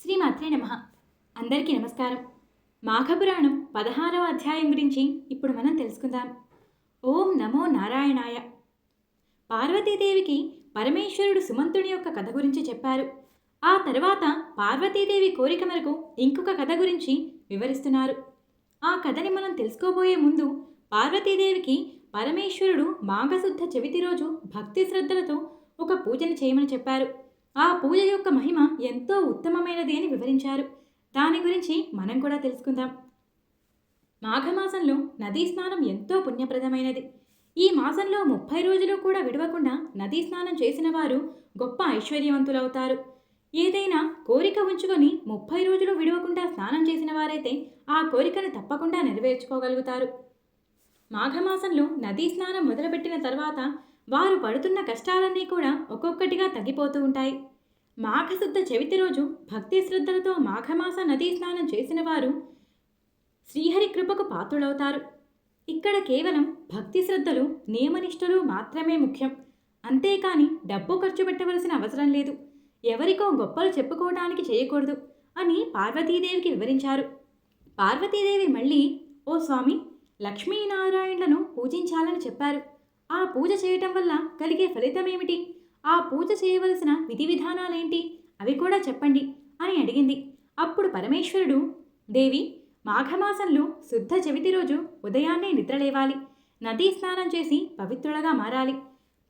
శ్రీమాత్రే నమః. అందరికీ నమస్కారం. మాఘపురాణం 16వ అధ్యాయం గురించి ఇప్పుడు మనం తెలుసుకుందాం. ఓం నమో నారాయణాయ. పార్వతీదేవికి పరమేశ్వరుడు సుమంతుని యొక్క కథ గురించి చెప్పారు. ఆ తర్వాత పార్వతీదేవి కోరిక మేరకు ఇంకొక కథ గురించి వివరిస్తున్నారు. ఆ కథని మనం తెలుసుకోబోయే ముందు పార్వతీదేవికి పరమేశ్వరుడు మాఘశుద్ధ చవితి రోజు భక్తి శ్రద్ధలతో ఒక పూజను చేయమని చెప్పారు. ఆ పూజ యొక్క మహిమ ఎంతో ఉత్తమమైనది అని వివరించారు. దాని గురించి మనం కూడా తెలుసుకుందాం. మాఘమాసంలో నదీ స్నానం ఎంతో పుణ్యప్రదమైనది. ఈ మాసంలో 30 రోజులు కూడా విడవకుండా నదీ స్నానం చేసిన వారు గొప్ప ఐశ్వర్యవంతులవుతారు. ఏదైనా కోరిక ఉంచుకొని 30 రోజులు విడవకుండా స్నానం చేసిన వారైతే ఆ కోరికను తప్పకుండా నెరవేర్చుకోగలుగుతారు. మాఘమాసంలో నదీ స్నానం మొదలుపెట్టిన తర్వాత వారు పడుతున్న కష్టాలన్నీ కూడా ఒక్కొక్కటిగా తగ్గిపోతూ ఉంటాయి. మాఘశుద్ధ చవితి రోజు భక్తి శ్రద్ధలతో మాఘమాస నదీ స్నానం చేసిన వారు శ్రీహరి కృపకు పాత్రులవుతారు. ఇక్కడ కేవలం భక్తి శ్రద్ధలు నియమనిష్టలు మాత్రమే ముఖ్యం. అంతేకాని డబ్బు ఖర్చు పెట్టవలసిన అవసరం లేదు. ఎవరికో గొప్పలు చెప్పుకోవడానికి చేయకూడదు అని పార్వతీదేవికి వివరించారు. పార్వతీదేవి మళ్ళీ, ఓ స్వామి, లక్ష్మీనారాయణలను పూజించాలని చెప్పారు. ఆ పూజ చేయటం వల్ల కలిగే ఫలితమేమిటి? ఆ పూజ చేయవలసిన విధి విధానాలేంటి? అవి కూడా చెప్పండి అని అడిగింది. అప్పుడు పరమేశ్వరుడు, దేవి, మాఘమాసంలో శుద్ధ చవితి రోజు ఉదయాన్నే నిద్రలేవాలి. నదీ స్నానం చేసి పవిత్రులుగా మారాలి.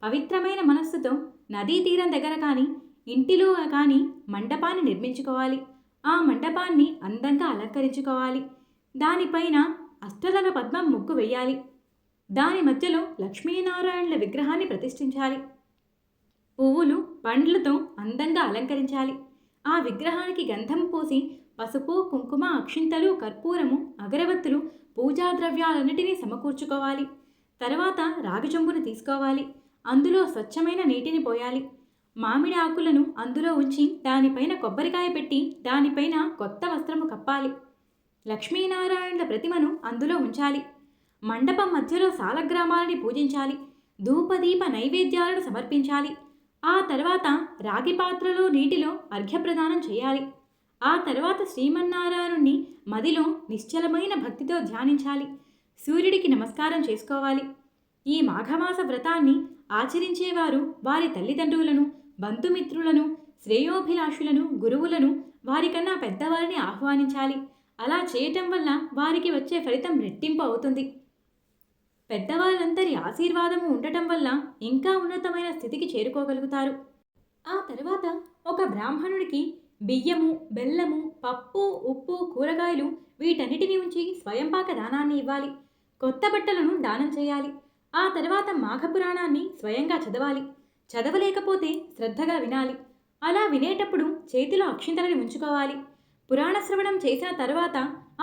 పవిత్రమైన మనస్సుతో నదీ తీరం దగ్గర కానీ ఇంటిలో కానీ మండపాన్ని నిర్మించుకోవాలి. ఆ మండపాన్ని అందంగా అలంకరించుకోవాలి. దానిపైన అష్టదళ పద్మం ముగ్గు వెయ్యాలి. దాని మధ్యలో లక్ష్మీనారాయణుల విగ్రహాన్ని ప్రతిష్ఠించాలి. పువ్వులు పండ్లతో అందంగా అలంకరించాలి. ఆ విగ్రహానికి గంధం పూసి పసుపు కుంకుమ అక్షింతలు కర్పూరము అగరవత్తులు పూజా ద్రవ్యాలన్నిటినీ సమకూర్చుకోవాలి. తర్వాత రాగి చెంబును తీసుకోవాలి. అందులో స్వచ్ఛమైన నీటిని పోయాలి. మామిడి ఆకులను అందులో ఉంచి దానిపైన కొబ్బరికాయ పెట్టి దానిపైన కొత్త వస్త్రము కప్పాలి. లక్ష్మీనారాయణుల ప్రతిమను అందులో ఉంచాలి. మండపం మధ్యలో సాలగ్రామాలని పూజించాలి. ధూపదీప నైవేద్యాలను సమర్పించాలి. ఆ తర్వాత రాగి పాత్రలో నీటిలో అర్ఘ్యప్రదానం చేయాలి. ఆ తర్వాత శ్రీమన్నారాయణుణ్ణి మదిలో నిశ్చలమైన భక్తితో ధ్యానించాలి. సూర్యుడికి నమస్కారం చేసుకోవాలి. ఈ మాఘమాస వ్రతాన్ని ఆచరించేవారు వారి తల్లిదండ్రులను, బంధుమిత్రులను, శ్రేయోభిలాషులను, గురువులను, వారికన్నా పెద్దవారిని ఆహ్వానించాలి. అలా చేయటం వల్ల వారికి వచ్చే ఫలితం రెట్టింపు అవుతుంది. పెద్దవాళ్ళందరి ఆశీర్వాదము ఉండటం వల్ల ఇంకా ఉన్నతమైన స్థితికి చేరుకోగలుగుతారు. ఆ తర్వాత ఒక బ్రాహ్మణుడికి బియ్యము, బెల్లము, పప్పు, ఉప్పు, కూరగాయలు వీటన్నిటిని ఉంచి స్వయంపాక దానాన్ని ఇవ్వాలి. కొత్త బట్టలను దానం చేయాలి. ఆ తర్వాత మాఘపురాణాన్ని స్వయంగా చదవాలి. చదవలేకపోతే శ్రద్ధగా వినాలి. అలా వినేటప్పుడు చేతిలో అక్షింతలని ఉంచుకోవాలి. పురాణ శ్రవణం చేసిన తర్వాత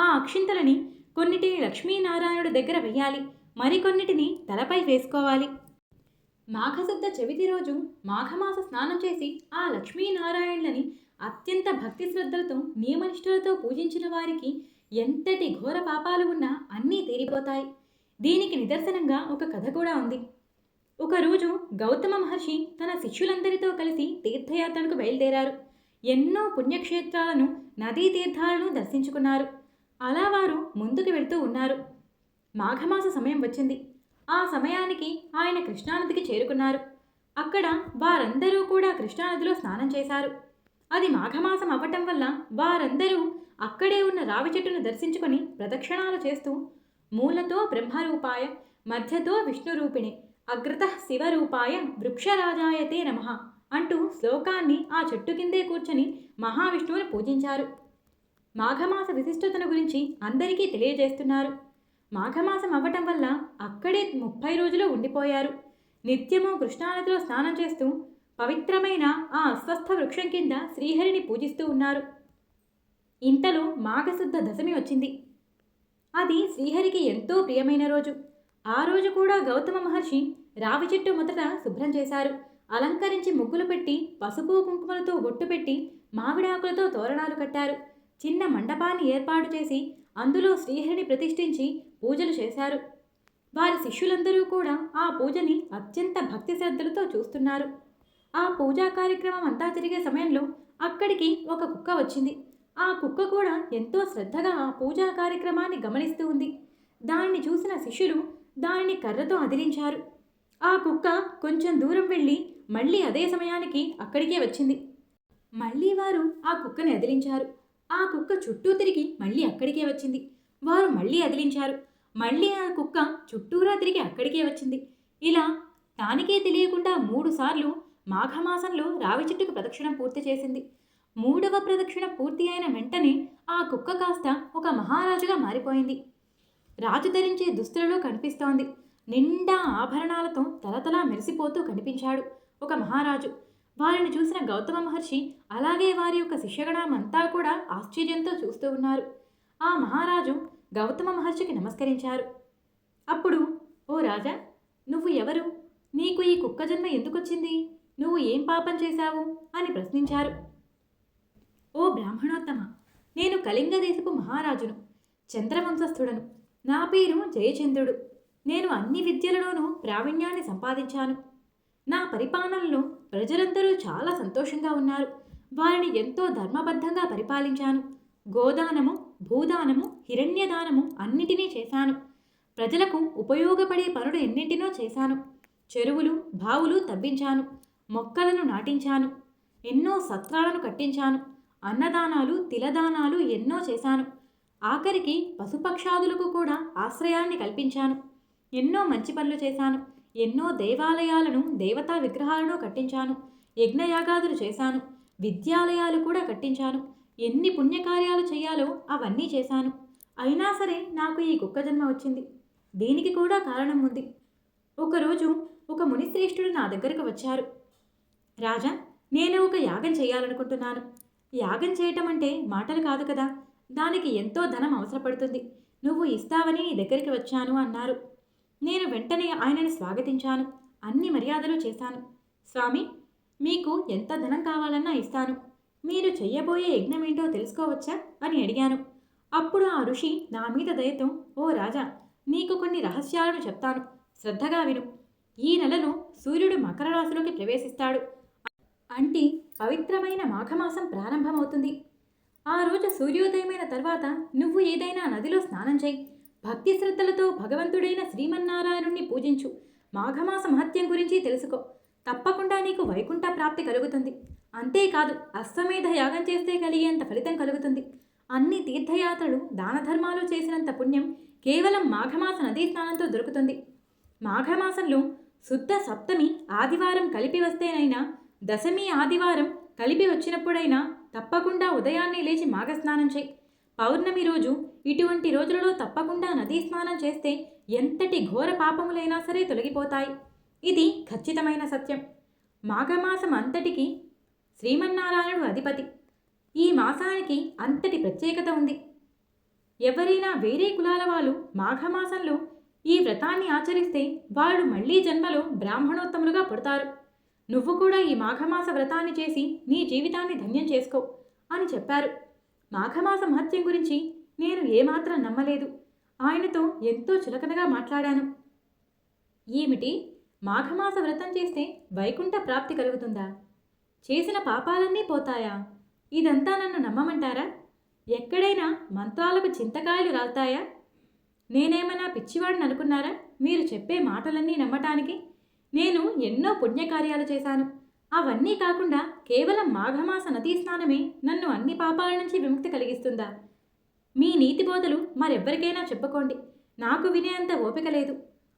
ఆ అక్షింతలని కొన్నిటిని లక్ష్మీనారాయణుడి దగ్గర వెయ్యాలి. మరికొన్నిటిని తలపై వేసుకోవాలి. మాఘశుద్ధ చవితి రోజు మాఘమాస స్నానం చేసి ఆ లక్ష్మీనారాయణులని అత్యంత భక్తి శ్రద్ధలతో నియమనిష్టలతో పూజించిన వారికి ఎంతటి ఘోర పాపాలు ఉన్నా అన్నీ తీరిపోతాయి. దీనికి నిదర్శనంగా ఒక కథ కూడా ఉంది. ఒకరోజు గౌతమ మహర్షి తన శిష్యులందరితో కలిసి తీర్థయాత్రలకు బయలుదేరారు. ఎన్నో పుణ్యక్షేత్రాలను, నదీ తీర్థాలను దర్శించుకున్నారు. అలా వారు ముందుకు వెళ్తూ ఉన్నారు. మాఘమాస సమయం వచ్చింది. ఆ సమయానికి ఆయన కృష్ణానదికి చేరుకున్నారు. అక్కడ వారందరూ కూడా కృష్ణానదిలో స్నానం చేశారు. అది మాఘమాసం అవ్వటం వల్ల వారందరూ అక్కడే ఉన్న రావి చెట్టును దర్శించుకొని ప్రదక్షిణాలు చేస్తూ మూలతో బ్రహ్మరూపాయ, మధ్యతో విష్ణురూపిణి, అగ్రతః శివరూపాయ వృక్షరాజాయతే నమః అంటూ శ్లోకాన్ని ఆ చెట్టు కిందే కూర్చొని మహావిష్ణువుని పూజించారు. మాఘమాస విశిష్టతను గురించి అందరికీ తెలియజేస్తున్నారు. మాఘమాసం అవ్వటం వల్ల అక్కడే 30 రోజులు ఉండిపోయారు. నిత్యము కృష్ణానదిలో స్నానం చేస్తూ పవిత్రమైన ఆ అస్వస్థ వృక్షం కింద శ్రీహరిని పూజిస్తూ ఉన్నారు. ఇంతలో మాఘశుద్ధ దశమి వచ్చింది. అది శ్రీహరికి ఎంతో ప్రియమైన రోజు. ఆ రోజు కూడా గౌతమ మహర్షి రావి చెట్టు మొదట శుభ్రం చేశారు. అలంకరించి ముగ్గులు పెట్టి పసుపు కుంకుమలతో బొట్టు పెట్టి మామిడాకులతో తోరణాలు కట్టారు. చిన్న మండపాన్ని ఏర్పాటు చేసి అందులో శ్రీహరిని ప్రతిష్ఠించి పూజలు చేశారు. వారి శిష్యులందరూ కూడా ఆ పూజని అత్యంత భక్తి శ్రద్ధలతో చూస్తున్నారు. ఆ పూజా కార్యక్రమం అంతా జరిగే సమయంలో అక్కడికి ఒక కుక్క వచ్చింది. ఆ కుక్క కూడా ఎంతో శ్రద్ధగా ఆ పూజా కార్యక్రమాన్ని గమనిస్తూ ఉంది. దానిని చూసిన శిష్యులు దానిని కర్రతో అదిలించారు. ఆ కుక్క కొంచెం దూరం వెళ్ళి మళ్ళీ అదే సమయానికి అక్కడికే వచ్చింది. మళ్ళీ వారు ఆ కుక్కని అదిలించారు. ఆ కుక్క చుట్టూ తిరిగి మళ్ళీ అక్కడికే వచ్చింది. వారు మళ్ళీ అదిలించారు. మళ్ళీ ఆ కుక్క చుట్టూరా తిరిగి అక్కడికే వచ్చింది. ఇలా దానికే తెలియకుండా 3 సార్లు మాఘమాసంలో రావి చెట్టుకు ప్రదక్షిణం పూర్తి చేసింది. 3వ ప్రదక్షిణ పూర్తి అయిన వెంటనే ఆ కుక్క కాస్త ఒక మహారాజుగా మారిపోయింది. రాజు ధరించే దుస్తులలో కనిపిస్తోంది. నిండా ఆభరణాలతో తలతలా మెరిసిపోతూ కనిపించాడు ఒక మహారాజు. వారిని చూసిన గౌతమ మహర్షి అలాగే వారి యొక్క శిష్యగణమంతా కూడా ఆశ్చర్యంతో చూస్తూ ఉన్నారు. ఆ మహారాజు గౌతమ మహర్షికి నమస్కరించారు. అప్పుడు, ఓ రాజా, నువ్వు ఎవరు? నీకు ఈ కుక్క జన్మ ఎందుకొచ్చింది? నువ్వు ఏం పాపం చేశావు అని ప్రశ్నించారు. ఓ బ్రాహ్మణోత్తమ, నేను కళింగ దేశపు మహారాజును, చంద్రవంశస్థుడను. నా పేరు జయచంద్రుడు. నేను అన్ని విద్యలలోనూ ప్రావీణ్యాన్ని సంపాదించాను. నా పరిపాలనలో ప్రజలందరూ చాలా సంతోషంగా ఉన్నారు. వారిని ఎంతో ధర్మబద్ధంగా పరిపాలించాను. గోదానము, భూదానము, హిరణ్యదానము అన్నిటినీ చేశాను. ప్రజలకు ఉపయోగపడే పనులు ఎన్నింటినో చేశాను. చెరువులు, బావులు తవ్వించాను. మొక్కలను నాటించాను. ఎన్నో సత్రాలను కట్టించాను. అన్నదానాలు, తిలదానాలు ఎన్నో చేశాను. ఆఖరికి పశుపక్షాదులకు కూడా ఆశ్రయాన్ని కల్పించాను. ఎన్నో మంచి పనులు చేశాను. ఎన్నో దేవాలయాలను, దేవతా విగ్రహాలను కట్టించాను. యజ్ఞయాగాదులు చేశాను. విద్యాలయాలు కూడా కట్టించాను. ఎన్ని పుణ్యకార్యాలు చేయాలో అవన్నీ చేశాను. అయినా సరే నాకు ఈ కుక్క జన్మ వచ్చింది. దీనికి కూడా కారణం ఉంది. ఒకరోజు ఒక మునిశ్రేష్ఠుడు నా దగ్గరకు వచ్చారు. రాజా, నేను ఒక యాగం చేయాలనుకుంటున్నాను. యాగం చేయటం అంటే మాటలు కాదు కదా. దానికి ఎంతో ధనం అవసరపడుతుంది. నువ్వు ఇస్తావని నీ దగ్గరికి వచ్చాను అన్నారు. నేను వెంటనే ఆయనని స్వాగతించాను. అన్ని మర్యాదలు చేశాను. స్వామి, మీకు ఎంత ధనం కావాలన్నా ఇస్తాను. మీరు చెయ్యబోయే యజ్ఞమేంటో తెలుసుకోవచ్చా అని అడిగాను. అప్పుడు ఆ ఋషి నా మీద దయతో, ఓ రాజా, నీకు కొన్ని రహస్యాలను చెప్తాను, శ్రద్ధగా విను. ఈ నెలలో సూర్యుడు మకర రాశిలోకి ప్రవేశిస్తాడు. అంటే పవిత్రమైన మాఘమాసం ప్రారంభమవుతుంది. ఆ రోజు సూర్యోదయమైన తర్వాత నువ్వు ఏదైనా నదిలో స్నానం చేయి. భక్తి శ్రద్ధలతో భగవంతుడైన శ్రీమన్నారాయణుణ్ణి పూజించు. మాఘమాస మహత్యం గురించి తెలుసుకో. తప్పకుండా నీకు వైకుంఠ ప్రాప్తి కలుగుతుంది. అంతేకాదు, అశ్వమేధ యాగం చేస్తే కలిగేంత ఫలితం కలుగుతుంది. అన్ని తీర్థయాత్రలు, దాన ధర్మాలు చేసినంత పుణ్యం కేవలం మాఘమాస నదీ స్నానంతో దొరుకుతుంది. మాఘమాసంలో శుద్ధ సప్తమి ఆదివారం కలిపి వస్తేనైనా, దశమి ఆదివారం కలిపి వచ్చినప్పుడైనా తప్పకుండా ఉదయాన్నే లేచి మాఘస్నానం చేయి. పౌర్ణమి రోజు ఇటువంటి రోజులలో తప్పకుండా నదీ స్నానం చేస్తే ఎంతటి ఘోర పాపములైనా సరే తొలగిపోతాయి. ఇది ఖచ్చితమైన సత్యం. మాఘమాసం అంతటికి శ్రీమన్నారాయణుడు అధిపతి. ఈ మాసానికి అంతటి ప్రత్యేకత ఉంది. ఎవరైనా వేరే కులాల వాళ్ళు మాఘమాసంలో ఈ వ్రతాన్ని ఆచరిస్తే వాళ్ళు మళ్లీ జన్మలో బ్రాహ్మణోత్తములుగా పుడతారు. నువ్వు కూడా ఈ మాఘమాస వ్రతాన్ని చేసి నీ జీవితాన్ని ధన్యం చేసుకో అని చెప్పారు. మాఘమాస మహత్యం గురించి నేను ఏమాత్రం నమ్మలేదు. ఆయనతో ఎంతో చులకనగా మాట్లాడాను. ఏమిటి, మాఘమాస వ్రతం చేస్తే వైకుంఠ ప్రాప్తి కలుగుతుందా? చేసిన పాపాలన్నీ పోతాయా? ఇదంతా నన్ను నమ్మమంటారా? ఎక్కడైనా మంత్రాలకు చింతకాయలు రాల్తాయా? నేనేమన్నా పిచ్చివాడిని అనుకున్నారా మీరు చెప్పే మాటలన్నీ నమ్మటానికి? నేను ఎన్నో పుణ్యకార్యాలు చేశాను. అవన్నీ కాకుండా కేవలం మాఘమాస నదీ స్నానమే నన్ను అన్ని పాపాల నుంచి విముక్తి కలిగిస్తుందా? మీ నీతి బోధలు మరెవ్వరికైనా చెప్పుకోండి, నాకు వినేంత ఓపిక లేదు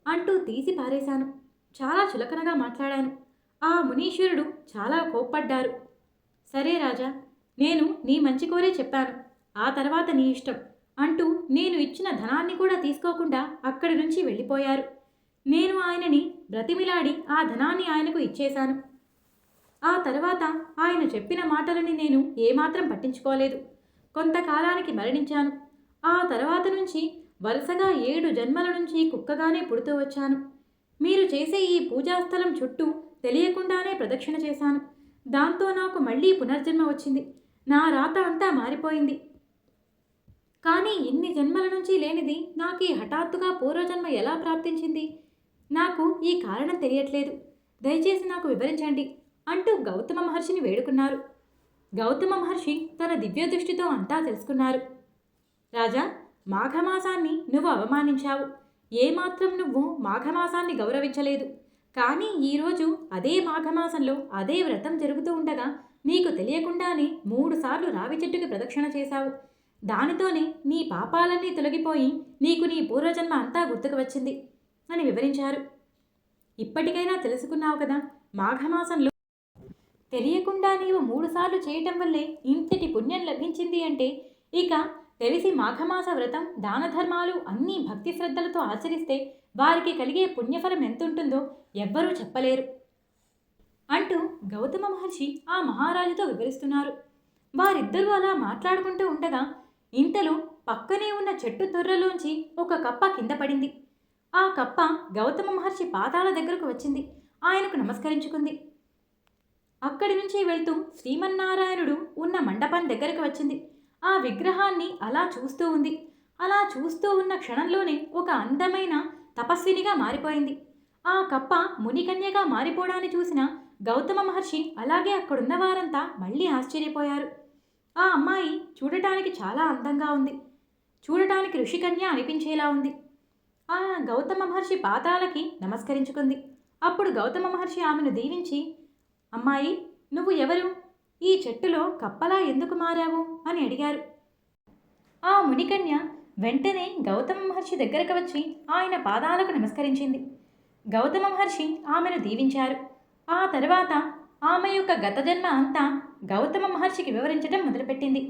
అంటూ తీసి పారేశాను. చాలా చులకనగా మాట్లాడాను. ఆ మునీశ్వరుడు చాలా కోప్పడ్డారు. సరే రాజా, నేను నీ మంచి కోరే చెప్పాను, ఆ తర్వాత నీ ఇష్టం అంటూ నేను ఇచ్చిన ధనాన్ని కూడా తీసుకోకుండా అక్కడి నుంచి వెళ్ళిపోయారు. నేను ఆయనని బ్రతిమిలాడి ఆ ధనాన్ని ఆయనకు ఇచ్చేశాను. ఆ తర్వాత ఆయన చెప్పిన మాటలని నేను ఏమాత్రం పట్టించుకోలేదు. కొంతకాలానికి మరణించాను. ఆ తర్వాత నుంచి వరుసగా 7 జన్మల నుంచి కుక్కగానే పుడుతూ వచ్చాను. మీరు చేసే ఈ పూజాస్థలం చుట్టూ తెలియకుండానే ప్రదక్షిణ చేశాను. దాంతో నాకు మళ్ళీ పునర్జన్మ వచ్చింది. నా రాత అంతా మారిపోయింది. కానీ ఇన్ని జన్మల నుంచి లేనిది నాకు ఈ హఠాత్తుగా పూర్వజన్మ ఎలా ప్రాప్తించింది? నాకు ఈ కారణం తెలియట్లేదు. దయచేసి నాకు వివరించండి అంటూ గౌతమ మహర్షిని వేడుకున్నారు. గౌతమ మహర్షి తన దివ్య దృష్టితో అంతా తెలుసుకున్నారు. రాజా, మాఘమాసాన్ని నువ్వు అవమానించావు. ఏమాత్రం నువ్వు మాఘమాసాన్ని గౌరవించలేదు. కానీ ఈరోజు అదే మాఘమాసంలో అదే వ్రతం జరుగుతూ ఉండగా నీకు తెలియకుండానే 3 సార్లు రావి చెట్టుకి ప్రదక్షిణ చేశావు. దానితోనే నీ పాపాలన్నీ తొలగిపోయి నీకు నీ పూర్వజన్మ అంతా గుర్తుకు వచ్చింది అని వివరించారు. ఇప్పటికైనా తెలుసుకున్నావు కదా, మాఘమాసంలో తెలియకుండా నీవు 3 సార్లు చేయటం వల్లే ఇంతటి పుణ్యం లభించింది అంటే ఇక తెలిసి మాఘమాస వ్రతం దాన ధర్మాలు అన్నీ భక్తి శ్రద్ధలతో ఆచరిస్తే వారికి కలిగే పుణ్యఫలం ఎంతుంటుందో ఎవ్వరూ చెప్పలేరు అంటూ గౌతమ మహర్షి ఆ మహారాజుతో వివరిస్తున్నారు. వారిద్దరూ అలా మాట్లాడుకుంటూ ఉండగా ఇంతలో పక్కనే ఉన్న చెట్టు తొర్రలోంచి ఒక కప్ప కింద పడింది. ఆ కప్ప గౌతమ మహర్షి పాదాల దగ్గరకు వచ్చింది. ఆయనకు నమస్కరించుకుంది. అక్కడి నుంచి వెళ్తూ శ్రీమన్నారాయణుడు ఉన్న మండపం దగ్గరకు వచ్చింది. ఆ విగ్రహాన్ని అలా చూస్తూ ఉంది. అలా చూస్తూ ఉన్న క్షణంలోనే ఒక అందమైన తపస్వినిగా మారిపోయింది. ఆ కప్ప మునికన్యగా మారిపోవడాన్ని చూసిన గౌతమ మహర్షి అలాగే అక్కడున్న వారంతా మళ్ళీ ఆశ్చర్యపోయారు. ఆ అమ్మాయి చూడటానికి చాలా అందంగా ఉంది. చూడటానికి ఋషికన్య అనిపించేలా ఉంది. ఆ గౌతమ మహర్షి పాదాలకి నమస్కరించుకుంది. అప్పుడు గౌతమ మహర్షి ఆమెను దీవించి, అమ్మాయి, నువ్వు ఎవరు? ఈ చెట్టులో కప్పలా ఎందుకు మారావు అని అడిగారు. ఆ మునికన్య వెంటనే గౌతమ మహర్షి దగ్గరకు వచ్చి ఆయన పాదాలకు నమస్కరించింది. గౌతమ మహర్షి ఆమెను దీవించారు. ఆ తర్వాత ఆమె యొక్క గత జన్మ అంతా గౌతమ మహర్షికి వివరించడం మొదలుపెట్టింది.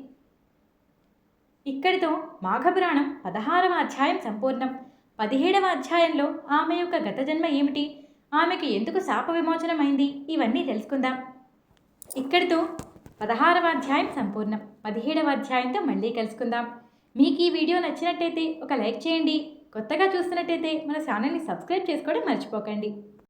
ఇక్కడితో మాఘపురాణం 16వ అధ్యాయం సంపూర్ణం. 17వ అధ్యాయంలో ఆమె యొక్క గత జన్మ ఏమిటి, ఆమెకి ఎందుకు శాప విమోచనమైంది, ఇవన్నీ తెలుసుకుందాం. ఇక్కడితో 16వ అధ్యాయం సంపూర్ణం. 17వ అధ్యాయంతో మళ్ళీ కలుసుకుందాం. మీకు ఈ వీడియో నచ్చినట్టయితే ఒక లైక్ చేయండి. కొత్తగా చూస్తున్నట్టయితే మన ఛానల్ని సబ్స్క్రైబ్ చేసుకోవడం మర్చిపోకండి.